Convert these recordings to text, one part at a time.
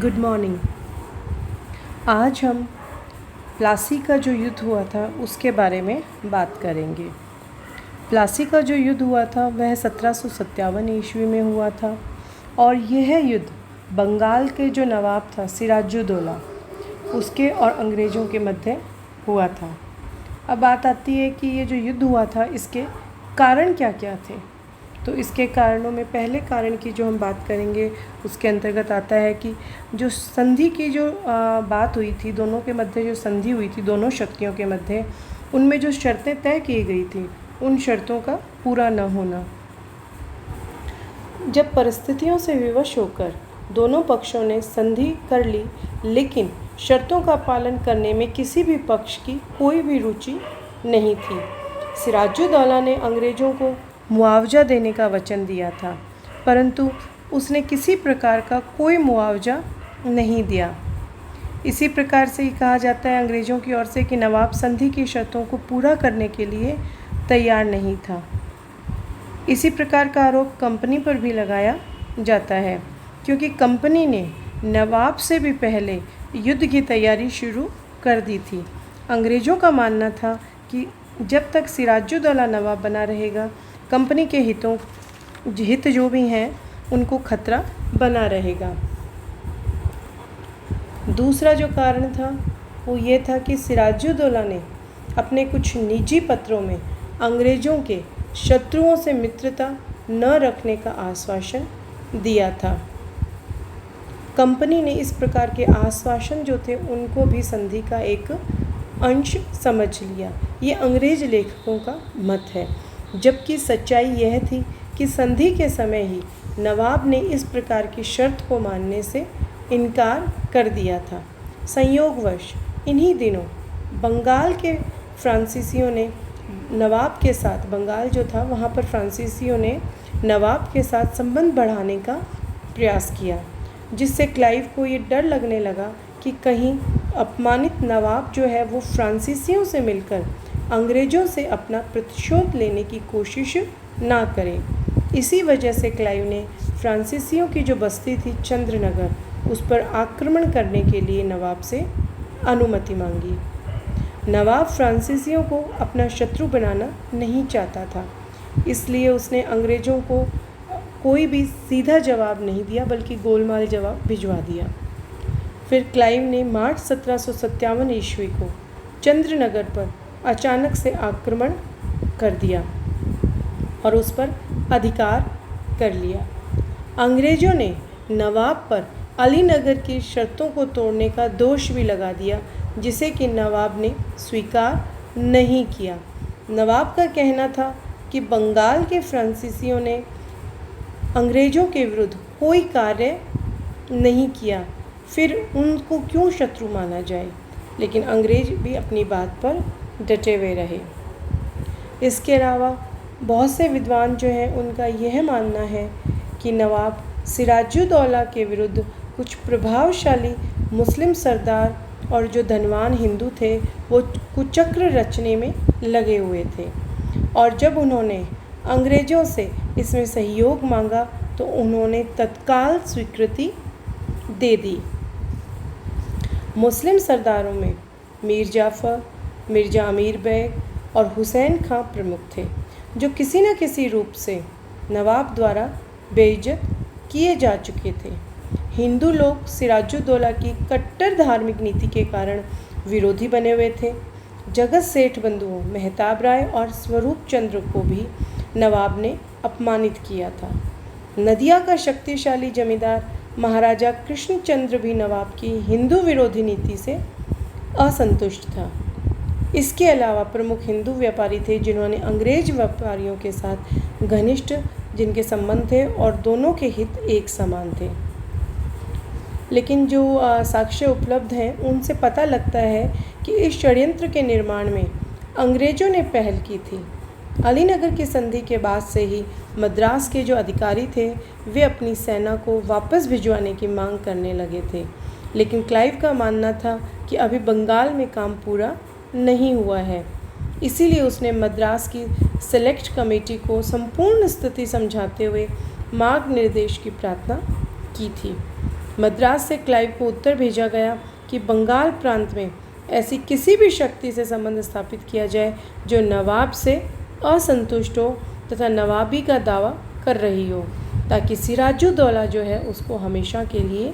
Good morning. आज हम प्लासी का जो युद्ध हुआ था उसके बारे में बात करेंगे। प्लासी का जो युद्ध हुआ था वह 1757 ईस्वी में हुआ था और यह युद्ध बंगाल के जो नवाब था सिराजुद्दौला उसके और अंग्रेज़ों के मध्य हुआ था। अब बात आती है कि ये जो युद्ध हुआ था इसके कारण क्या क्या थे। तो इसके कारणों में पहले कारण की जो हम बात करेंगे उसके अंतर्गत आता है कि जो संधि की जो बात हुई थी, दोनों के मध्य जो संधि हुई थी दोनों शक्तियों के मध्य, उनमें जो शर्तें तय की गई थी उन शर्तों का पूरा न होना। जब परिस्थितियों से विवश होकर दोनों पक्षों ने संधि कर ली लेकिन शर्तों का पालन करने में किसी भी पक्ष की कोई भी रुचि नहीं थी। सिराजुद्दौला ने अंग्रेज़ों को मुआवजा देने का वचन दिया था परंतु उसने किसी प्रकार का कोई मुआवजा नहीं दिया। इसी प्रकार से ही कहा जाता है अंग्रेज़ों की ओर से कि नवाब संधि की शर्तों को पूरा करने के लिए तैयार नहीं था। इसी प्रकार का आरोप कंपनी पर भी लगाया जाता है क्योंकि कंपनी ने नवाब से भी पहले युद्ध की तैयारी शुरू कर दी थी। अंग्रेज़ों का मानना था कि जब तक सिराजुद्दौला नवाब बना रहेगा कंपनी के हित जो भी हैं उनको खतरा बना रहेगा। दूसरा जो कारण था वो ये था कि सिराजुद्दौला ने अपने कुछ निजी पत्रों में अंग्रेज़ों के शत्रुओं से मित्रता न रखने का आश्वासन दिया था। कंपनी ने इस प्रकार के आश्वासन जो थे उनको भी संधि का एक अंश समझ लिया। ये अंग्रेज़ लेखकों का मत है, जबकि सच्चाई यह थी कि संधि के समय ही नवाब ने इस प्रकार की शर्त को मानने से इनकार कर दिया था। संयोगवश इन्हीं दिनों बंगाल के फ्रांसीसियों ने नवाब के साथ, बंगाल जो था वहाँ पर फ्रांसीसियों ने नवाब के साथ संबंध बढ़ाने का प्रयास किया, जिससे क्लाइव को ये डर लगने लगा कि कहीं अपमानित नवाब जो है वो फ्रांसीसियों से मिलकर अंग्रेज़ों से अपना प्रतिशोध लेने की कोशिश ना करें। इसी वजह से क्लाइव ने फ्रांसीसियों की जो बस्ती थी चंद्रनगर, उस पर आक्रमण करने के लिए नवाब से अनुमति मांगी। नवाब फ्रांसीसियों को अपना शत्रु बनाना नहीं चाहता था, इसलिए उसने अंग्रेज़ों को कोई भी सीधा जवाब नहीं दिया बल्कि गोलमाल जवाब भिजवा दिया। फिर क्लाइव ने मार्च 1757 ईस्वी को चंद्रनगर पर अचानक से आक्रमण कर दिया और उस पर अधिकार कर लिया। अंग्रेज़ों ने नवाब पर अलीनगर की शर्तों को तोड़ने का दोष भी लगा दिया, जिसे कि नवाब ने स्वीकार नहीं किया। नवाब का कहना था कि बंगाल के फ्रांसीसियों ने अंग्रेज़ों के विरुद्ध कोई कार्य नहीं किया, फिर उनको क्यों शत्रु माना जाए। लेकिन अंग्रेज़ भी अपनी बात पर डटे हुए रहे। इसके अलावा बहुत से विद्वान जो हैं उनका यह मानना है कि नवाब सिराजुद्दौला के विरुद्ध कुछ प्रभावशाली मुस्लिम सरदार और जो धनवान हिंदू थे वो कुचक्र रचने में लगे हुए थे और जब उन्होंने अंग्रेज़ों से इसमें सहयोग मांगा तो उन्होंने तत्काल स्वीकृति दे दी। मुस्लिम सरदारों में मीर जाफ़र, मिर्ज़ा अमीर बेग और हुसैन खां प्रमुख थे, जो किसी न किसी रूप से नवाब द्वारा बेइज्जत किए जा चुके थे। हिंदू लोग सिराजुद्दौला की कट्टर धार्मिक नीति के कारण विरोधी बने हुए थे। जगत सेठ बंधुओं मेहताब राय और स्वरूप चंद्र को भी नवाब ने अपमानित किया था। नदिया का शक्तिशाली जमींदार महाराजा कृष्णचंद्र भी नवाब की हिंदू विरोधी नीति से असंतुष्ट था। इसके अलावा प्रमुख हिंदू व्यापारी थे जिन्होंने अंग्रेज व्यापारियों के साथ घनिष्ठ जिनके संबंध थे और दोनों के हित एक समान थे। लेकिन जो साक्ष्य उपलब्ध हैं उनसे पता लगता है कि इस षड्यंत्र के निर्माण में अंग्रेज़ों ने पहल की थी। अलीनगर की संधि के बाद से ही मद्रास के जो अधिकारी थे वे अपनी सेना को वापस भिजवाने की मांग करने लगे थे, लेकिन क्लाइव का मानना था कि अभी बंगाल में काम पूरा नहीं हुआ है, इसीलिए उसने मद्रास की सेलेक्ट कमेटी को संपूर्ण स्थिति समझाते हुए मार्ग निर्देश की प्रार्थना की थी। मद्रास से क्लाइव को उत्तर भेजा गया कि बंगाल प्रांत में ऐसी किसी भी शक्ति से संबंध स्थापित किया जाए जो नवाब से असंतुष्ट हो तथा नवाबी का दावा कर रही हो, ताकि सिराजुद्दौला जो है उसको हमेशा के लिए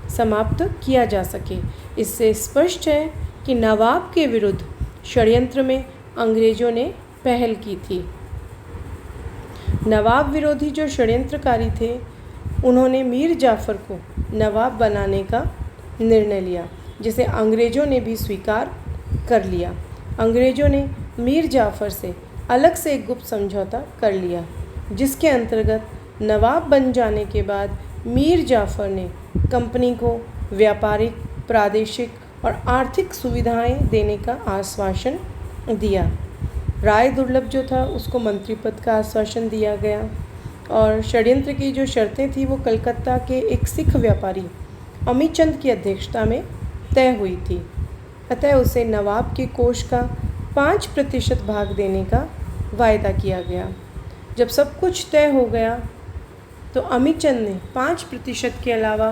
समाप्त किया जा सके। इससे स्पष्ट है कि नवाब के विरुद्ध षड्यंत्र में अंग्रेजों ने पहल की थी। नवाब विरोधी जो षड्यंत्रकारी थे उन्होंने मीर जाफ़र को नवाब बनाने का निर्णय लिया, जिसे अंग्रेज़ों ने भी स्वीकार कर लिया। अंग्रेज़ों ने मीर जाफ़र से अलग से एक गुप्त समझौता कर लिया, जिसके अंतर्गत नवाब बन जाने के बाद मीर जाफ़र ने कंपनी को व्यापारिक, प्रादेशिक और आर्थिक सुविधाएं देने का आश्वासन दिया। राय दुर्लभ जो था उसको मंत्री पद का आश्वासन दिया गया और षड्यंत्र की जो शर्तें थी वो कलकत्ता के एक सिख व्यापारी अमीचंद की अध्यक्षता में तय हुई थी। अतः उसे नवाब के कोष का 5% भाग देने का वायदा किया गया। जब सब कुछ तय हो गया तो अमीचंद ने 5% के अलावा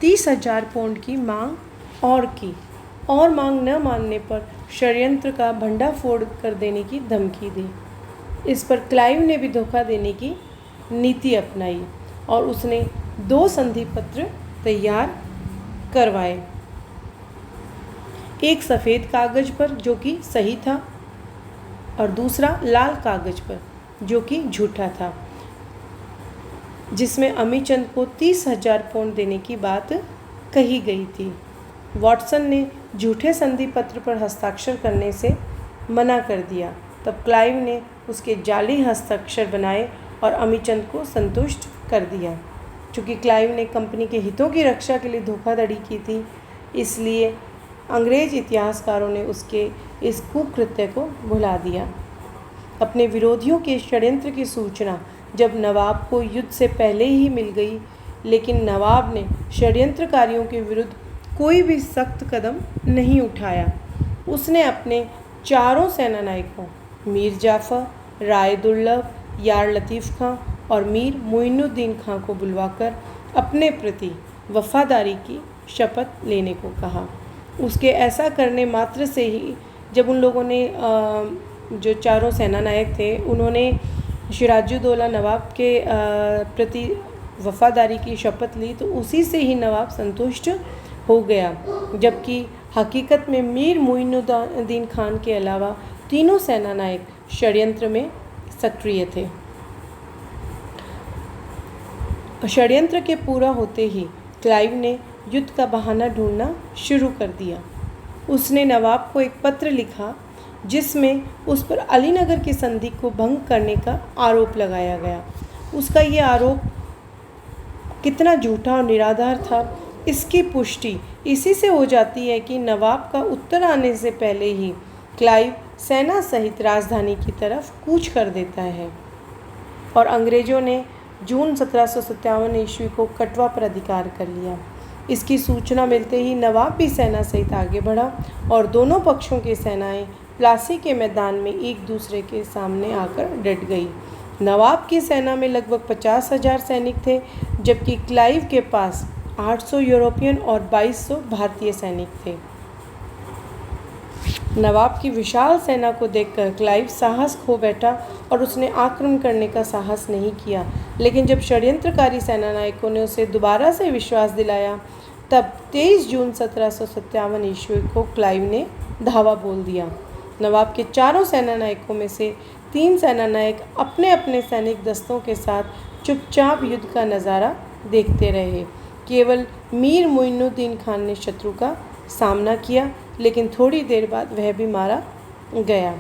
30,000 पौंड की मांग और की, और मांग न मानने पर षड्यंत्र का भंडाफोड़ कर देने की धमकी दी। इस पर क्लाइव ने भी धोखा देने की नीति अपनाई और उसने 2 संधि पत्र तैयार करवाए, एक सफ़ेद कागज पर जो कि सही था और दूसरा लाल कागज पर जो कि झूठा था, जिसमें अमीचंद को 30,000 पौंड देने की बात कही गई थी। वॉटसन ने झूठे संधि पत्र पर हस्ताक्षर करने से मना कर दिया। तब क्लाइव ने उसके जाली हस्ताक्षर बनाए और अमीचंद को संतुष्ट कर दिया। चूँकि क्लाइव ने कंपनी के हितों की रक्षा के लिए धोखाधड़ी की थी, इसलिए अंग्रेज इतिहासकारों ने उसके इस कुकृत्य को भुला दिया। अपने विरोधियों के षड्यंत्र की सूचना जब नवाब को युद्ध से पहले ही मिल गई, लेकिन नवाब ने षड्यंत्रकारियों के विरुद्ध कोई भी सख्त कदम नहीं उठाया। उसने अपने चारों सेनानायकों मीर जाफ़र, राय दुर्लभ, यार लतीफ़ खां और मीर मोइनुद्दीन खां को बुलवाकर अपने प्रति वफादारी की शपथ लेने को कहा। उसके ऐसा करने मात्र से ही जब उन लोगों ने जो चारों सेनानायक थे उन्होंने सिराजुद्दौला नवाब के प्रति वफादारी की शपथ ली, तो उसी से ही नवाब संतुष्ट हो गया, जबकि हकीकत में मीर मोइनुद्दीन खान के अलावा तीनों सेनानायक षड्यंत्र में सक्रिय थे। षड्यंत्र के पूरा होते ही क्लाइव ने युद्ध का बहाना ढूंढना शुरू कर दिया। उसने नवाब को एक पत्र लिखा जिसमें उस पर अलीनगर की संधि को भंग करने का आरोप लगाया गया। उसका ये आरोप कितना झूठा और निराधार था, इसकी पुष्टि इसी से हो जाती है कि नवाब का उत्तर आने से पहले ही क्लाइव सेना सहित राजधानी की तरफ कूच कर देता है और अंग्रेज़ों ने जून 1757 ईस्वी को कटवा पर अधिकार कर लिया। इसकी सूचना मिलते ही नवाब भी सेना सहित आगे बढ़ा और दोनों पक्षों की सेनाएं प्लासी के मैदान में एक दूसरे के सामने आकर डट गई। नवाब की सेना में लगभग 50,000 सैनिक थे, जबकि क्लाइव के पास 800 यूरोपियन और 2200 भारतीय सैनिक थे। नवाब की विशाल सेना को देखकर क्लाइव साहस खो बैठा और उसने आक्रमण करने का साहस नहीं किया। लेकिन जब षड्यंत्रकारी सेनानायकों ने उसे दोबारा से विश्वास दिलाया, तब 23 जून 1757 ईस्वी को क्लाइव ने धावा बोल दिया। नवाब के चारों सेनानायकों में से 3 सेनानायक अपने अपने सैनिक दस्तों के साथ चुपचाप युद्ध का नज़ारा देखते रहे। केवल मीर मोइनुद्दीन खान ने शत्रु का सामना किया, लेकिन थोड़ी देर बाद वह भी मारा गया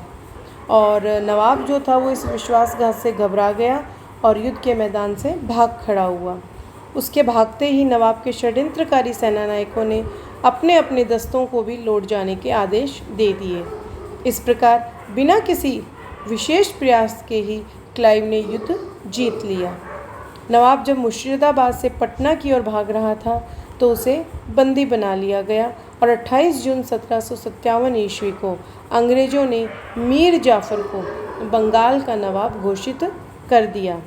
और नवाब जो था वो इस विश्वासघात से घबरा गया और युद्ध के मैदान से भाग खड़ा हुआ। उसके भागते ही नवाब के षड्यंत्रकारी सेनानायकों ने अपने अपने दस्तों को भी लौट जाने के आदेश दे दिए। इस प्रकार बिना किसी विशेष प्रयास के ही क्लाइव ने युद्ध जीत लिया। नवाब जब मुर्शिदाबाद से पटना की ओर भाग रहा था तो उसे बंदी बना लिया गया और 28 जून 1757 ईस्वी को अंग्रेज़ों ने मीर जाफ़र को बंगाल का नवाब घोषित कर दिया।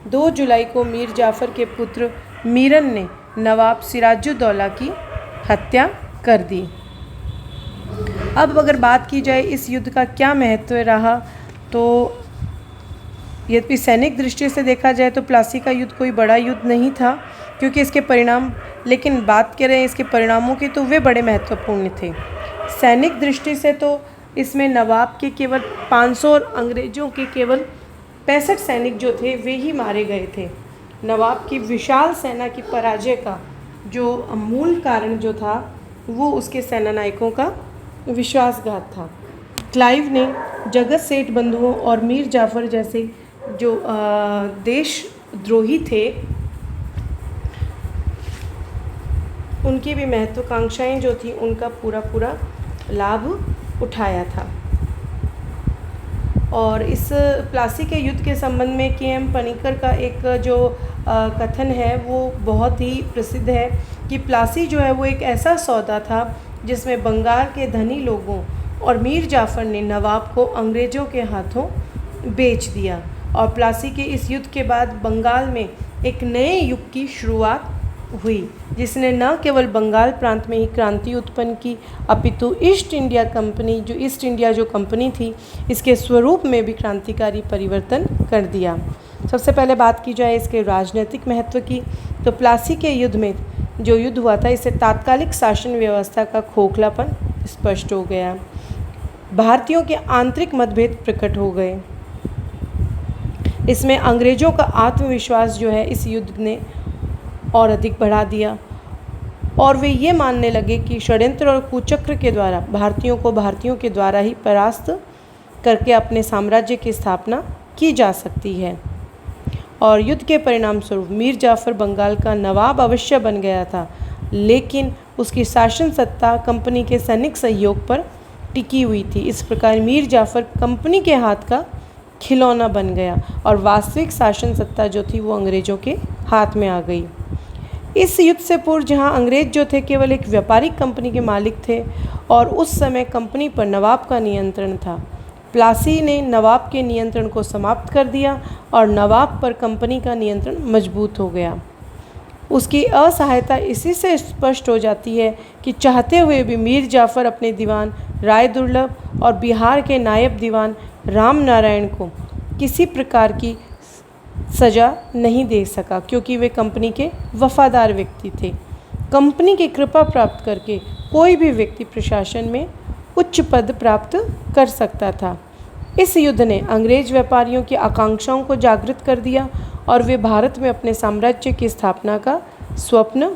2 जुलाई को मीर जाफ़र के पुत्र मीरन ने नवाब सिराजुद्दौला की हत्या कर दी। अब अगर बात की जाए इस युद्ध का क्या महत्व रहा, तो यद्यपि सैनिक दृष्टि से देखा जाए तो प्लासी का युद्ध कोई बड़ा युद्ध नहीं था, क्योंकि इसके परिणाम, लेकिन बात करें इसके परिणामों की तो वे बड़े महत्वपूर्ण थे। सैनिक दृष्टि से तो इसमें नवाब के केवल 500 और अंग्रेज़ों के केवल 65 सैनिक जो थे वे ही मारे गए थे। नवाब की विशाल सेना की पराजय का जो मूल कारण जो था वो उसके सेनानायकों का विश्वासघात था। क्लाइव ने जगत सेठ बंधुओं और मीर जाफ़र जैसे जो देशद्रोही थे उनकी भी महत्वाकांक्षाएं जो थी उनका पूरा लाभ उठाया था। और इस प्लासी के युद्ध के संबंध में के.एम. पनिकर का एक जो कथन है वो बहुत ही प्रसिद्ध है कि प्लासी जो है वो एक ऐसा सौदा था जिसमें बंगाल के धनी लोगों और मीर जाफ़र ने नवाब को अंग्रेज़ों के हाथों बेच दिया। और प्लासी के इस युद्ध के बाद बंगाल में एक नए युग की शुरुआत हुई, जिसने न केवल बंगाल प्रांत में ही क्रांति उत्पन्न की, अपितु ईस्ट इंडिया जो कंपनी थी इसके स्वरूप में भी क्रांतिकारी परिवर्तन कर दिया। सबसे पहले बात की जाए इसके राजनीतिक महत्व की, तो प्लासी के युद्ध में जो युद्ध हुआ था इससे तात्कालिक शासन व्यवस्था का खोखलापन स्पष्ट हो गया। भारतीयों के आंतरिक मतभेद प्रकट हो गए। इसमें अंग्रेज़ों का आत्मविश्वास जो है इस युद्ध ने और अधिक बढ़ा दिया और वे ये मानने लगे कि षड्यंत्र और कुचक्र के द्वारा भारतीयों के द्वारा ही परास्त करके अपने साम्राज्य की स्थापना की जा सकती है। और युद्ध के परिणाम स्वरूप मीर जाफ़र बंगाल का नवाब अवश्य बन गया था, लेकिन उसकी शासन सत्ता कंपनी के सैनिक सहयोग पर टिकी हुई थी। इस प्रकार मीर जाफ़र कंपनी के हाथ का खिलौना बन गया और वास्तविक शासन सत्ता जो थी वो अंग्रेज़ों के हाथ में आ गई। इस युद्ध से पूर्व जहां अंग्रेज़ जो थे केवल एक व्यापारिक कंपनी के मालिक थे और उस समय कंपनी पर नवाब का नियंत्रण था, प्लासी ने नवाब के नियंत्रण को समाप्त कर दिया और नवाब पर कंपनी का नियंत्रण मजबूत हो गया। उसकी असहायता इसी से स्पष्ट हो जाती है कि चाहते हुए भी मीर जाफ़र अपने दीवान राय दुर्लभ और बिहार के नायब दीवान राम नारायण को किसी प्रकार की सज़ा नहीं दे सका, क्योंकि वे कंपनी के वफादार व्यक्ति थे। कंपनी की कृपा प्राप्त करके कोई भी व्यक्ति प्रशासन में उच्च पद प्राप्त कर सकता था। इस युद्ध ने अंग्रेज व्यापारियों की आकांक्षाओं को जागृत कर दिया और वे भारत में अपने साम्राज्य की स्थापना का स्वप्न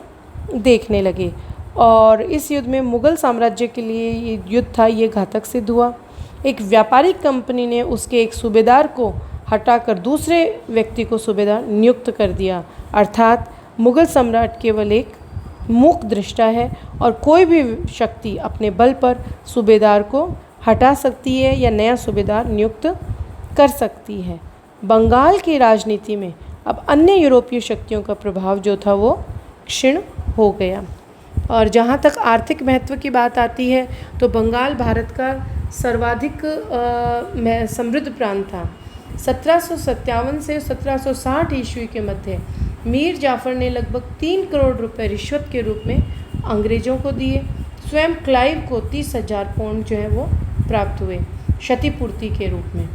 देखने लगे। और इस युद्ध में मुग़ल साम्राज्य के लिए ये युद्ध था ये घातक सिद्ध हुआ। एक व्यापारिक कंपनी ने उसके एक सूबेदार को हटाकर दूसरे व्यक्ति को सूबेदार नियुक्त कर दिया, अर्थात मुग़ल सम्राट केवल एक मूक दृष्टा है और कोई भी शक्ति अपने बल पर सूबेदार को हटा सकती है या नया सूबेदार नियुक्त कर सकती है। बंगाल की राजनीति में अब अन्य यूरोपीय शक्तियों का प्रभाव जो था वो क्षीण हो गया। और जहाँ तक आर्थिक महत्व की बात आती है तो बंगाल भारत का सर्वाधिक समृद्ध प्रांत था। 1757 से 1760 ईस्वी के मध्य मीर जाफ़र ने लगभग 3 करोड़ रुपए रिश्वत के रूप में अंग्रेज़ों को दिए। स्वयं क्लाइव को 30,000 पाउंड जो है वो प्राप्त हुए क्षतिपूर्ति के रूप में।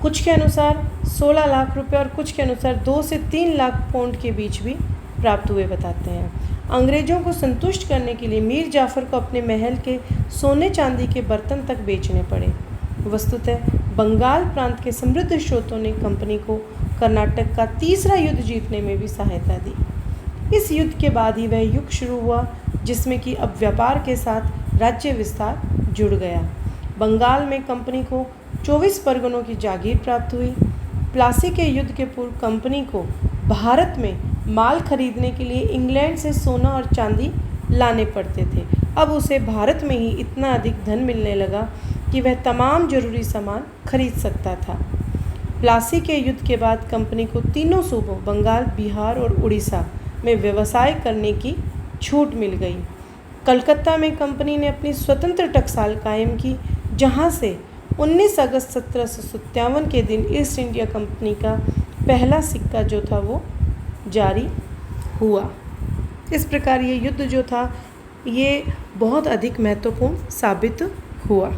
कुछ के अनुसार 16 लाख रुपए और कुछ के अनुसार 2 से 3 लाख पाउंड के बीच भी प्राप्त हुए बताते हैं। अंग्रेज़ों को संतुष्ट करने के लिए मीर जाफ़र को अपने महल के सोने चांदी के बर्तन तक बेचने पड़े। वस्तुतः बंगाल प्रांत के समृद्ध स्रोतों ने कंपनी को कर्नाटक का तीसरा युद्ध जीतने में भी सहायता दी। इस युद्ध के बाद ही वह युग शुरू हुआ जिसमें कि अब व्यापार के साथ राज्य विस्तार जुड़ गया। बंगाल में कंपनी को 24 परगनों की जागीर प्राप्त हुई। प्लासी के युद्ध के पूर्व कंपनी को भारत में माल खरीदने के लिए इंग्लैंड से सोना और चांदी लाने पड़ते थे। अब उसे भारत में ही इतना अधिक धन मिलने लगा कि वह तमाम जरूरी सामान खरीद सकता था। प्लासी के युद्ध के बाद कंपनी को तीनों सूबों बंगाल, बिहार और उड़ीसा में व्यवसाय करने की छूट मिल गई। कलकत्ता में कंपनी ने अपनी स्वतंत्र टकसाल कायम की, जहां से 19 अगस्त 1757 के दिन ईस्ट इंडिया कंपनी का पहला सिक्का जो था वो जारी हुआ। इस प्रकार ये युद्ध जो था ये बहुत अधिक महत्वपूर्ण साबित हुआ।